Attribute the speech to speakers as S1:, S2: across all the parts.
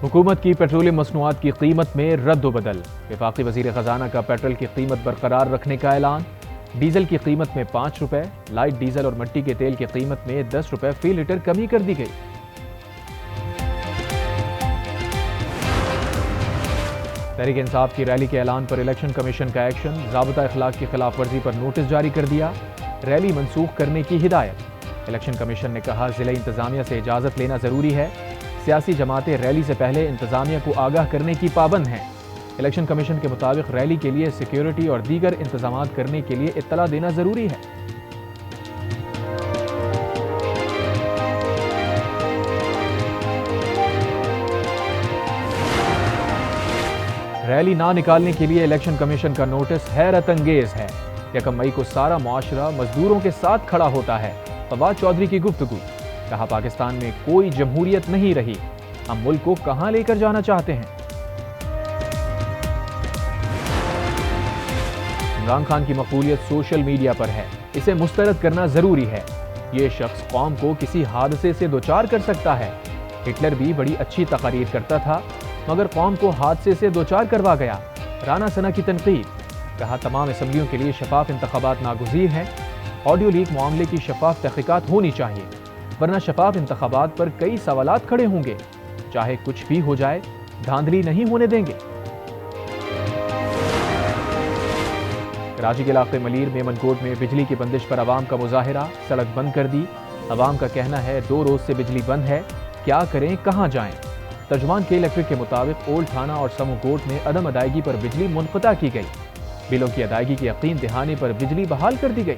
S1: हुकूमत की पेट्रोलियम मसनूआत की कीमत में रद्द-ओ-बदल। वफाकी वजीर खजाना का पेट्रोल की कीमत बरकरार रखने का ऐलान। डीजल की कीमत में 5 रुपए, लाइट डीजल और मिट्टी के तेल की कीमत में 10 रुपए फी लीटर कमी कर दी गई। तहरीक इंसाफ की रैली के ऐलान पर इलेक्शन कमीशन का एक्शन। ज़ाब्ता अखलाक की खिलाफ वर्जी पर नोटिस जारी कर दिया। रैली मनसूख करने की हिदायत। इलेक्शन कमीशन ने कहा जिला इंतजामिया से इजाजत लेना जरूरी है। सियासी जमातें रैली से पहले इंतजामिया को आगाह करने की पाबंद हैं। इलेक्शन कमीशन के मुताबिक रैली के लिए सिक्योरिटी और दीगर इंतजामात करने के लिए इत्तला देना जरूरी है। रैली ना निकालने के लिए इलेक्शन कमीशन का नोटिस हैरत अंगेज है। 1 मई को सारा मुआशरा मजदूरों के साथ खड़ा होता है। फवाद चौधरी की गुफ्तगू। कहा पाकिस्तान में कोई जमहूरियत नहीं रही, हम मुल्क को कहां लेकर जाना चाहते हैं। इमरान खान की मकबूलियत सोशल मीडिया पर है, इसे मुस्तरद करना जरूरी है। ये शख्स कौम को किसी हादसे से दोचार कर सकता है। हिटलर भी बड़ी अच्छी तकारीर करता था मगर कौम को हादसे से दोचार करवा गया। राना सना की तनकीद। कहा तमाम असम्बलियों के लिए शफाफ इंतखाबात नागुज़ीर हैं। ऑडियो लीक मामले की शफाफ तहकीकात होनी चाहिए, वरना शफाफ इंतखाबात पर कई सवालात खड़े होंगे। चाहे कुछ भी हो जाए, धांधली नहीं होने देंगे। कराची के इलाके मलीर मेमनकोट में बिजली की बंदिश पर अवाम का मुजाहिरा। सड़क बंद कर दी। अवाम का कहना है 2 रोज से बिजली बंद है, क्या करें कहां जाएं। तर्जुमान के इलेक्ट्रिक के मुताबिक ओल्ड थाना और समूकोट में अदम अदायगी पर बिजली मुनक़ता की गई। बिलों की अदायगी की यकीन दहाने पर बिजली बहाल कर दी गई।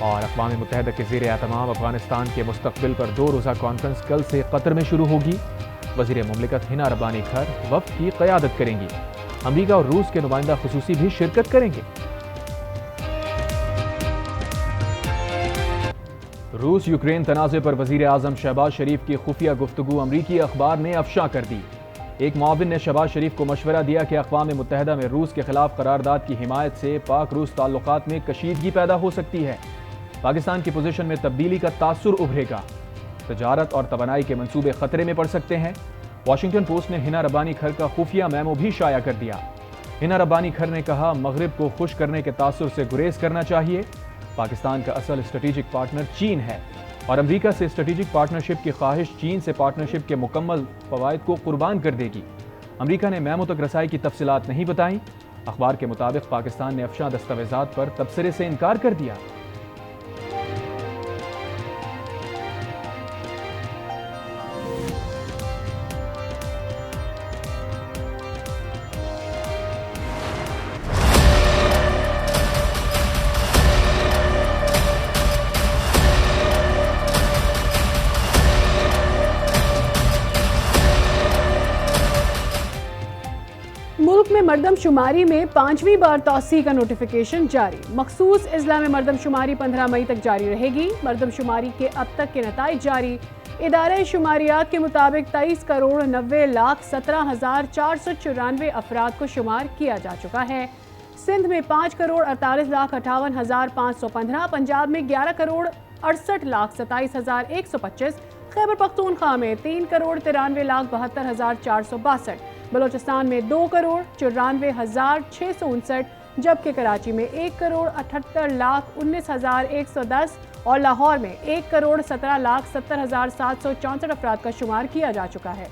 S1: और अक़वाम मुत्तहिदा के ज़ेर एहतमाम अफगानिस्तान के मुस्तक़बिल पर 2 रोज़ा कॉन्फ्रेंस कल से कतर में शुरू होगी। वज़ीर मुमलिकत हिना रब्बानी खर वफ़द की क़यादत करेंगी। अमरीका और रूस के नुमाइंदा ख़ुसूसी भी शिरकत करेंगे। रूस यूक्रेन तनाज़े पर वज़ीर आज़म शहबाज शरीफ की खुफिया गुफ्तगू अमरीकी अखबार ने अफ़शा कर दी। एक मुआविन ने शहबाज शरीफ को मशवरा दिया कि अक़वाम मुत्तहिदा में रूस के खिलाफ करारदाद की हिमायत से पाक रूस ताल्लुकात में कशीदगी पैदा हो सकती है। पाकिस्तान की पोजीशन में तब्दीली का तासुर उभरेगा। तजारत और तवानाई के मंसूबे खतरे में पड़ सकते हैं। वाशिंगटन पोस्ट ने हिना रब्बानी खर का खुफिया मेमो भी शाया कर दिया। हिना रब्बानी खर ने कहा मगरिब को खुश करने के तासुर से गुरेज करना चाहिए। पाकिस्तान का असल स्ट्रेटेजिक पार्टनर चीन है और अमेरिका से स्ट्रेटेजिक पार्टनरशिप की ख्वाहिश चीन से पार्टनरशिप के मुकम्मल फवायद को कुर्बान कर देगी। अमेरिका ने मेमो तक रसाई की तफसीलात नहीं बताई। अखबार के मुताबिक पाकिस्तान ने अफशा दस्तावेजात पर तबसरे से इनकार कर दिया।
S2: मुल्क में मरदमशुमारी में 5वीं बार तौसी का नोटिफिकेशन जारी। मखसूस अजला में मरदमशुमारी 15 मई तक जारी रहेगी। मरदमशुमारी के अब तक के नताइज जारी। इदारे शुमारियात के मुताबिक 23,90,17,494 अफराद को शुमार किया जा चुका है। सिंध में 5,48,58,515, पंजाब में 11,68,27,125, खैबर पख्तूनख्वा में 3,93,72,462, बलोचिस्तान में 2,94,659, जबकि कराची में 1,78,19,110 और लाहौर में 1,17,70,764 अफराद का शुमार किया जा चुका है।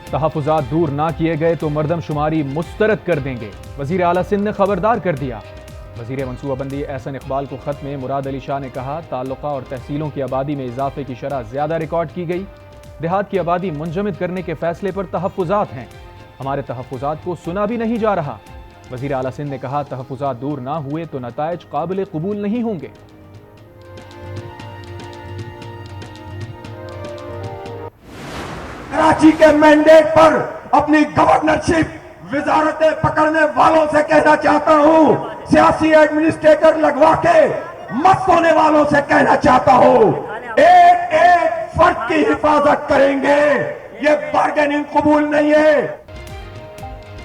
S1: तहफ़्फ़ुज़ात दूर ना किए गए तो मरदमशुमारी मुस्तरद कर देंगे। वज़ीर आला सिंध ने खबरदार कर दिया। वज़ीर मनसूबाबंदी एहसन इकबाल को ख़त में मुराद अली शाह ने कहा ताल्लुक़ा और तहसीलों की आबादी में इजाफे की शरह ज़्यादा रिकॉर्ड की गई। देहात की आबादी मुंजमद करने के फैसले पर तहफ़्फ़ुज़ात हैं। हमारे तहफ़्फ़ुज़ात को सुना भी नहीं जा रहा। वज़ीर आला सिंध ने कहा तहफ़्फ़ुज़ात दूर ना हुए तो नताइज काबिल कबूल नहीं होंगे।
S3: कराची के मैंडेट पर अपनी गवर्नरशिप विजारतें पकड़ने वालों से कहना चाहता हूं, सियासी एडमिनिस्ट्रेटर लगवा के मत होने वालों से कहना चाहता हूं, एक एक फर्द की हिफाजत करेंगे। ये बार्गेनिंग कबूल नहीं है।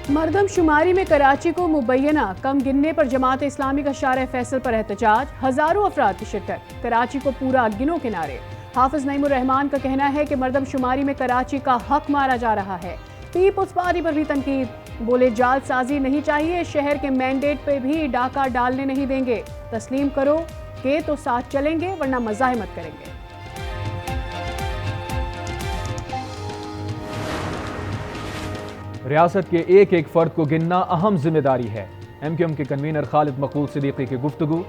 S2: मरदमशुमारी में कराची को मुबैना कम गिनने पर जमात इस्लामी का शार फैसल पर एहतजाज, हजारों अफराद की शिरकत, कराची को पूरा गिनो किनारे। हाफिज नईमुर रहमान का कहना है कि मरदमशुमारी में कराची का हक मारा जा रहा है। पीपल्स पार्टी पर भी तनकीद, बोले जालसाजी नहीं चाहिए, शहर के मैंडेट पे भी डाका डालने नहीं देंगे, तस्लीम करो के तो साथ चलेंगे वरना मज़ाहमत करेंगे।
S1: रियासत के एक एक फर्द को गिनना अहम जिम्मेदारी है। एमक्यूएम के कन्वीनर खालिद मकबूल सिद्दीकी की गुफ्तगू,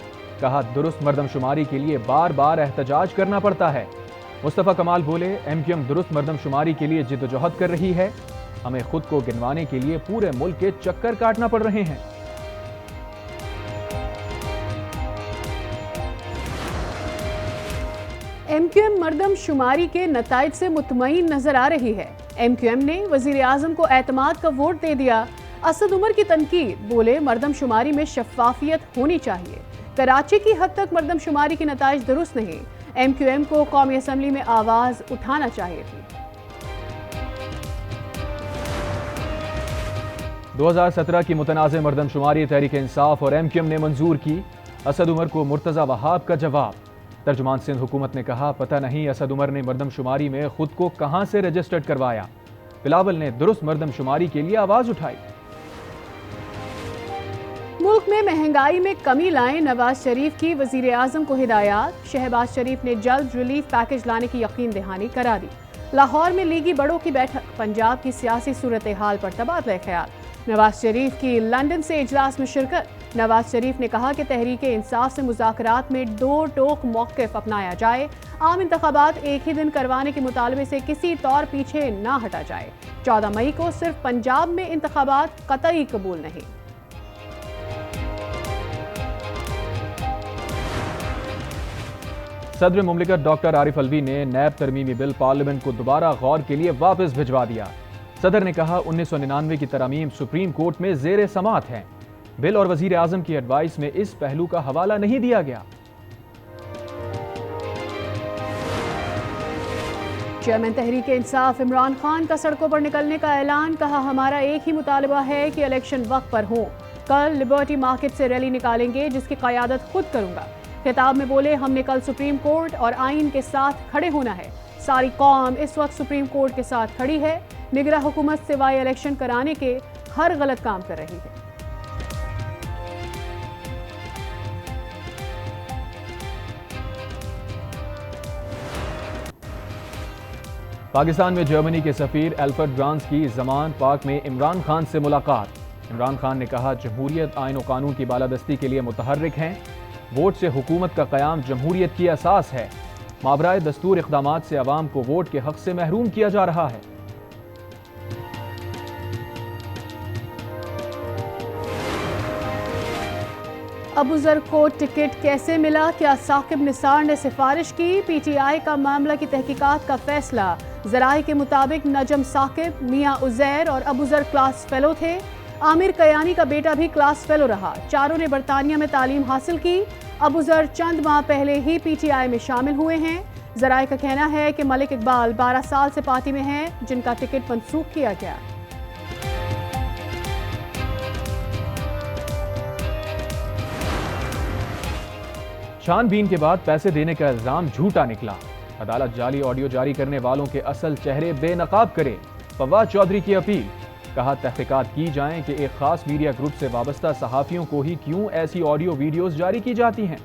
S1: कहा दुरुस्त मरदमशुमारी के लिए बार बार एहतजाज करना पड़ता है। मुस्तफ़ा कमाल बोले एमक्यूएम दुरुस्त मरदमशुमारी के लिए जिद्दोजहद कर रही है, हमें खुद को गिनवाने के लिए पूरे मुल्क के चक्कर काटना पड़ रहे हैं।
S2: एमक्यूएम मरदमशुमारी के नताइज से मुतमईन नजर आ रही है। एमक्यूएम ने वजीर आजम को एतमाद का वोट दे दिया। असद उमर की तनकीद, बोले मरदमशुमारी में शफाफियत होनी चाहिए। कराची की हद तक मरदमशुमारी के नताइज दुरुस्त नहीं, एमक्यूएम को कौमी असम्बली में आवाज उठाना चाहिए थी।
S1: 2017 की मुतनाज़ मरदमशुमारी तहरीक इंसाफ और एमक्यूएम ने मंजूर की। असद उमर को मुर्तज़ा वहाब का जवाब। तर्जुमान सिंध हुकूमत ने कहा पता नहीं असद उमर ने मरदमशुमारी में खुद को कहां से रजिस्टर्ड करवाया। बिलावल ने दुरुस्त मरदमशुमारी के लिए आवाज उठाई।
S2: मुल्क में महंगाई में कमी लाएं, नवाज शरीफ की वजीर आजम को हिदायत। शहबाज शरीफ ने जल्द रिलीफ पैकेज लाने की यकीन दहानी करा दी। लाहौर में लीगी बड़ों की बैठक, पंजाब की सियासी सूरत हाल पर तबादला ख्याल। नवाज शरीफ की लंदन से इजलास में शिरकत। नवाज शरीफ ने कहा कि तहरीक इंसाफ से मुज़ाकरात में दो टोक मौक़िफ़ अपनाया जाए। आम इंतखाबात एक ही दिन करवाने के मुतालबे से किसी तौर पीछे ना हटा जाए। 14 मई को सिर्फ पंजाब में इंतखाबात कतई कबूल नहीं।
S1: सदर मुमलिकत डॉक्टर आरिफ अलवी ने नैब तरमीमी बिल पार्लियामेंट को दोबारा गौर के लिए वापस भिजवा दिया। सदर ने कहा 1999 की तरमीम सुप्रीम कोर्ट में ज़ेर समाअत है। बिल और वजीर आजम की एडवाइस में इस पहलू का हवाला नहीं दिया गया।
S2: चेयरमैन तहरीक इंसाफ इमरान खान का सड़कों पर निकलने का ऐलान, कहा हमारा एक ही मुतालबा है कि इलेक्शन वक्त पर हो। कल लिबर्टी मार्केट से रैली निकालेंगे जिसकी क़यादत खुद करूंगा। खिताब में बोले हमने कल सुप्रीम कोर्ट और आइन के साथ खड़े होना है। सारी कौम इस वक्त सुप्रीम कोर्ट के साथ खड़ी है। निगरान हुकूमत सिवाय इलेक्शन कराने के हर गलत काम कर रही है।
S1: पाकिस्तान में जर्मनी के सफीर एल्फर्ड ग्रांस की ज़मान पाक में इमरान खान से मुलाकात। इमरान खान ने कहा जमहूरियत आइन और कानून की बालादस्ती के लिए मुतहर्रिक हैं। वोट से हुकूमत का क़याम जमहूरियत की असास है। माबराए दस्तूर इक़दामात से अवाम को वोट के हक से महरूम किया जा रहा है।
S2: अबूजर को टिकट कैसे मिला, क्या साकिब निसार ने सिफारिश की? पीटीआई का मामला की तहकीकात का फैसला। ज़राए के मुताबिक नजम साकिब, मियां उज़ैर और अबूजर क्लास फेलो थे। आमिर कयानी का बेटा भी क्लास फेलो रहा। चारों ने बरतानिया में तालीम हासिल की। अबूजर चंद माह पहले ही पीटीआई में शामिल हुए हैं। ज़राए का कहना है कि मलिक इकबाल 12 साल से पार्टी में हैं, जिनका टिकट मनसूख किया गया।
S1: छानबीन के बाद पैसे देने का इल्जाम झूठा निकला। अदालत जाली ऑडियो जारी करने वालों के असल चेहरे बेनकाब करे। फवाद चौधरी की अपील, कहा तहकीकात की जाए कि एक खास मीडिया ग्रुप से वाबस्ता सहाफियों को ही क्यों ऐसी ऑडियो वीडियोस जारी की जाती हैं।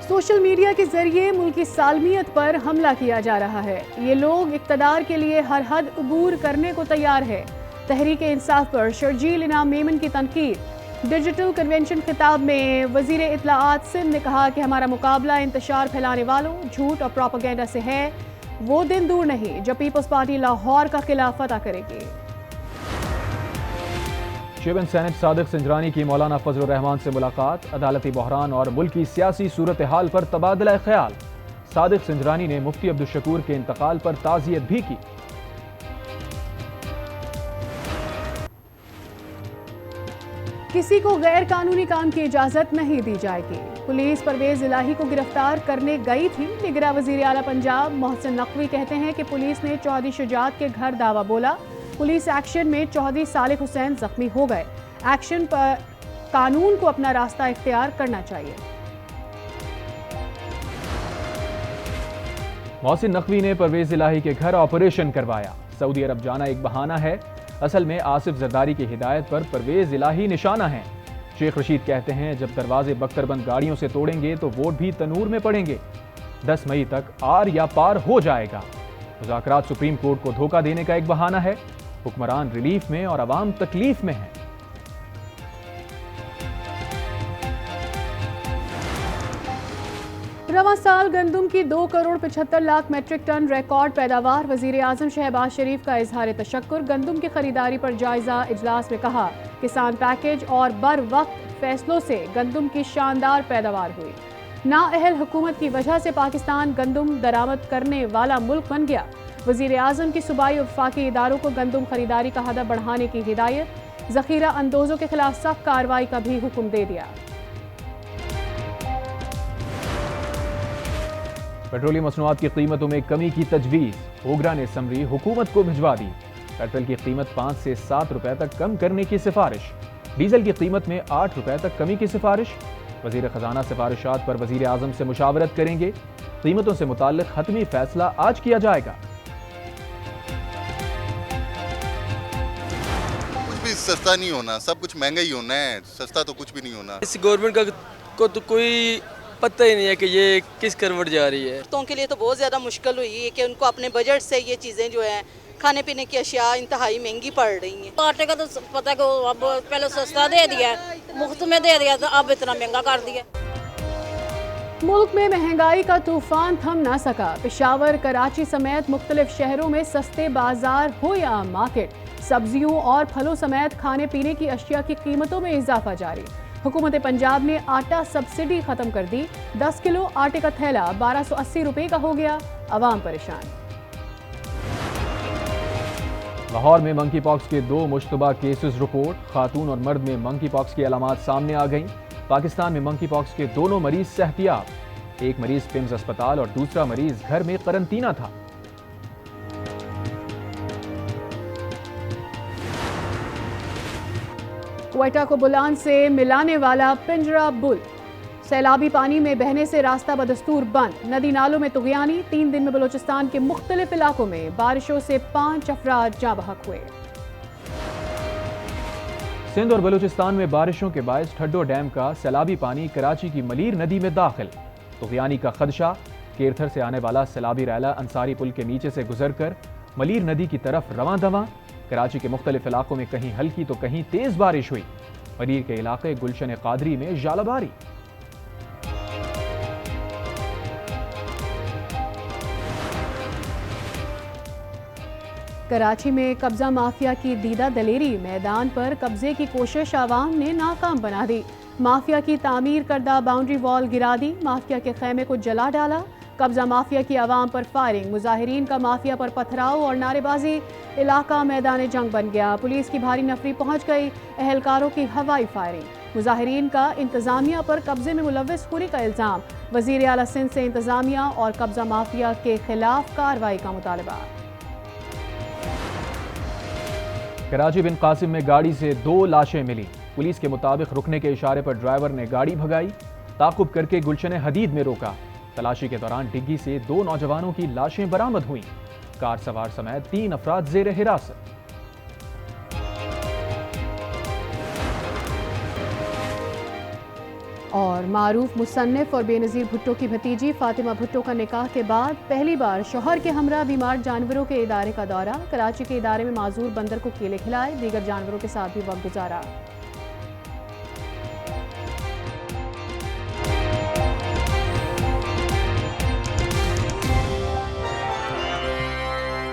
S2: सोशल मीडिया के जरिए मुल्क की सालमियत पर हमला किया जा रहा है। ये लोग इक़्तिदार के लिए हर हद अबूर करने को तैयार है। तहरीक इंसाफ पर शर्जील इनाम मेमन की तनकीद। डिजिटल कन्वेंशन खिताब में वजीर इत्तलाआत सिंध ने कहा कि हमारा मुकाबला इंतशार फैलाने वालों, झूठ और प्रोपेगेंडा से है। वो दिन दूर नहीं जब पीपल्स पार्टी लाहौर का किला फतह करेगी।
S1: चेयरमैन सेनेट सादिक सिंजरानी की मौलाना फजलुर रहमान से मुलाकात। अदालती बहरान और मुल्क की सियासी सूरत हाल पर तबादला ख्याल। सादिक सिंजरानी ने मुफ्ती अब्दुल शकूर के इंतकाल पर ताज़ियत भी की।
S2: किसी को गैर कानूनी काम की इजाजत नहीं दी जाएगी। पुलिस परवेज इलाही को गिरफ्तार करने गई थी। निगरां वजीर आला पंजाब मोहसिन नकवी कहते हैं कि पुलिस ने चौधरी शुजात के घर दावा बोला। पुलिस एक्शन में चौधरी सालिक हुसैन जख्मी हो गए। एक्शन पर कानून को अपना रास्ता इख्तियार करना चाहिए।
S1: मोहसिन नकवी ने परवेज इलाही के घर ऑपरेशन करवाया। सऊदी अरब जाना एक बहाना है, असल में आसिफ जरदारी की हिदायत पर परवेज इलाही निशाना है। शेख रशीद कहते हैं जब दरवाजे बख्तरबंद गाड़ियों से तोड़ेंगे तो वोट भी तनूर में पड़ेंगे। 10 मई तक आर या पार हो जाएगा। मुज़ाकरात सुप्रीम कोर्ट को धोखा देने का एक बहाना है। हुक्मरान रिलीफ में और अवाम तकलीफ में है।
S2: रवां साल गंदुम की 2 crore 75 lakh metric ton record पैदावार। वजीर आजम शहबाज शरीफ का इजहार तशक्कुर। गंदुम की खरीदारी पर जायजा इजलास में कहा किसान पैकेज और बर वक्त फैसलों से गंदुम की शानदार पैदावार हुई। नाअहल हुकूमत की वजह से पाकिस्तान गंदुम दरामद करने वाला मुल्क बन गया। वजीर आजम की सूबाई और वफाकी इदारों को गंदुम खरीदारी का हदफ बढ़ाने की हिदायत। जखीरा अंदोजों के खिलाफ सख्त कार्रवाई का भी हुक्म दे दिया।
S1: पेट्रोलियम मसनूआत की कीमतों में कमी की तजवीज़। ओगरा ने समरी हुकूमत को भिजवा दी। पेट्रोल की कीमत 5 से 7 रुपए तक कम करने की सिफारिश। डीजल की कीमत में 8 रुपए तक कमी की सिफारिश। वजीर खजाना सिफारिशात पर वजीर आजम से मुशावरत करेंगे। कीमतों से मुताल्लिक हतमी फैसला आज किया जाएगा।
S4: कुछ भी सस्ता नहीं होना, सब कुछ महंगा ही होना है, सस्ता तो कुछ भी नहीं होना।
S5: इस गवर्नमेंट को तो कोई पता ही नहीं है कि ये किस करवट जा रही है।
S6: औरतों के लिए तो बहुत ज़्यादा मुश्किल हुई है कि उनको अपने बजट से ये चीज़ें जो हैं खाने पीने की अशिया इंतहाई महंगी पड़ रही हैं।
S7: आटे का तो पता है कि अब पहले सस्ता दे दिया, मुफ्त में दे दिया, तो अब इतना महंगा कर दिया।
S2: मुल्क में महंगाई का तूफान थम ना सका। पेशावर, कराची समेत मुख्तलिफ शहरों में सस्ते बाजार हो या मार्केट, सब्जियों और फलों समेत खाने पीने की अशिया की कीमतों में इजाफा जारी। हुकूमत पंजाब ने आटा सब्सिडी खत्म कर दी। 10 किलो आटे का थैला 1280 रुपए का हो गया। अवाम परेशान।
S1: लाहौर में मंकी पॉक्स के 2 मुश्तबा केसेस रिपोर्ट। खातून और मर्द में मंकी पॉक्स की अलामात सामने आ गईं। पाकिस्तान में मंकी पॉक्स के दोनों मरीज सेहतियाब। एक मरीज पिम्स अस्पताल और दूसरा मरीज घर में करंटीना था।
S2: क्वेटा को बुलान से मिलाने वाला पिंजरा पुल सैलाबी पानी में बहने से रास्ता बदस्तूर बंद। नदी नालों में तुगयानी। 3 दिन में बलोचिस्तान के मुख्तलिफ इलाकों में बारिशों से 5 अफराद जाँ बहक हुए।
S1: सिंध और बलूचिस्तान में बारिशों के बायस ठड्डो डैम का सैलाबी पानी कराची की मलीर नदी में दाखिल। तुगयानी का खदशा। केरथर से आने वाला सैलाबी रैला अंसारी पुल के नीचे से गुजरकर मलीर नदी की तरफ रवां दवां। कराची के मुख्तलिफ इलाकों में कहीं हल्की तो कहीं तेज बारिश हुई। मरीर के इलाके गुलशन कादरी में जालाबारी।
S2: कराची में कब्जा माफिया की दीदा दलेरी। मैदान पर कब्जे की कोशिश आवाम ने नाकाम बना दी। माफिया की तामीर करदा बाउंड्री वॉल गिरा दी। माफिया के खेमे को जला डाला। कब्जा माफिया की आवाम पर फायरिंग। मुजाहिरीन का माफिया पर पथराव और नारेबाजी। इलाका मैदान जंग बन गया। पुलिस की भारी नफरी पहुंच गई। एहलकारों की हवाई फायरिंग। मुजाहिरीन का इंतजामिया पर कब्जे में मुलव्विस होने का इल्जाम। वजीर आला सिंध से इंतजामिया और कब्जा माफिया के खिलाफ कार्रवाई का मुतालबा।
S1: कराची बिन कासिम में गाड़ी से 2 लाशें मिली। पुलिस के मुताबिक रुकने के इशारे पर ड्राइवर ने गाड़ी भगाई। ताकुब करके गुलशन हदीद में रोका। तलाशी के दौरान डिग्गी से 2 नौजवानों की लाशें बरामद हुईं। कार सवार समेत 3 अफराद जेर हिरासत।
S2: और मारूफ मुसन्निफ और बेनज़ीर भुट्टो की भतीजी फातिमा भुट्टो का निकाह के बाद पहली बार शौहर के हमरा बीमार जानवरों के इदारे का दौरा। कराची के इदारे में माजूर बंदर को केले खिलाए। दीगर जानवरों के साथ भी वक्त गुजारा।